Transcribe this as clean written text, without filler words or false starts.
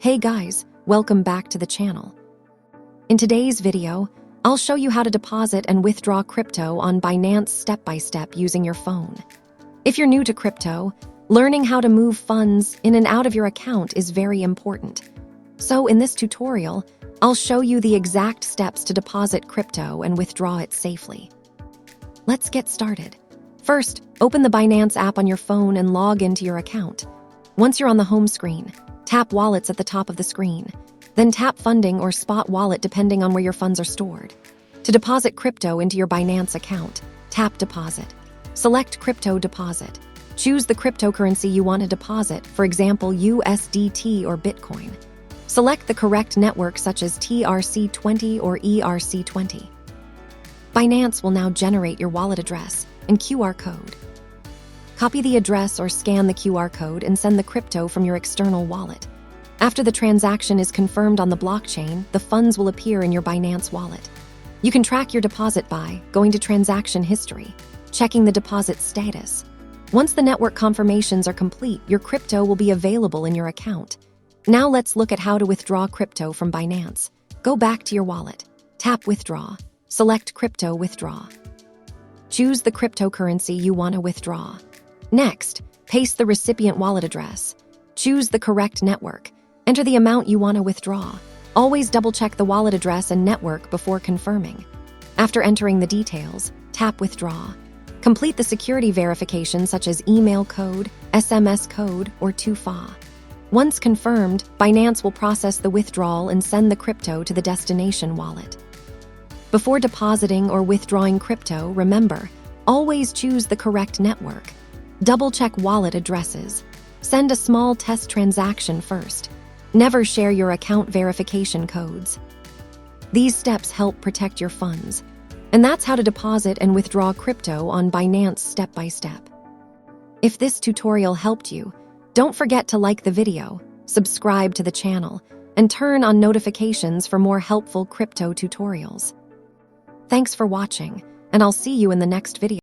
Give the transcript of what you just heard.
Hey guys, welcome back to the channel. In today's video, I'll show you how to deposit and withdraw crypto on Binance step by step using your phone. If you're new to crypto, learning how to move funds in and out of your account is very important. So in this tutorial, I'll show you the exact steps to deposit crypto and withdraw it safely. Let's get started. First, open the Binance app on your phone and log into your account. Once you're on the home screen, tap Wallets at the top of the screen. Then tap Funding or Spot Wallet depending on where your funds are stored. To deposit crypto into your Binance account, tap Deposit. Select Crypto Deposit. Choose the cryptocurrency you want to deposit, for example, USDT or Bitcoin. Select the correct network such as TRC20 or ERC20. Binance will now generate your wallet address and QR code. Copy the address or scan the QR code and send the crypto from your external wallet. After the transaction is confirmed on the blockchain, the funds will appear in your Binance wallet. You can track your deposit by going to Transaction History, checking the deposit status. Once the network confirmations are complete, your crypto will be available in your account. Now let's look at how to withdraw crypto from Binance. Go back to your wallet. Tap Withdraw. Select Crypto Withdraw. Choose the cryptocurrency you want to withdraw. Next, paste the recipient wallet address. Choose the correct network. Enter the amount you want to withdraw. Always double-check the wallet address and network before confirming. After entering the details, tap Withdraw. Complete the security verification such as email code, SMS code, or 2FA. Once confirmed, Binance will process the withdrawal and send the crypto to the destination wallet. Before depositing or withdrawing crypto, remember, always choose the correct network. Double-check wallet addresses. Send a small test transaction first. Never share your account verification codes. These steps help protect your funds. And that's how to deposit and withdraw crypto on Binance step by step. If this tutorial helped you, don't forget to like the video, subscribe to the channel, and turn on notifications for more helpful crypto tutorials. Thanks for watching, and I'll see you in the next video.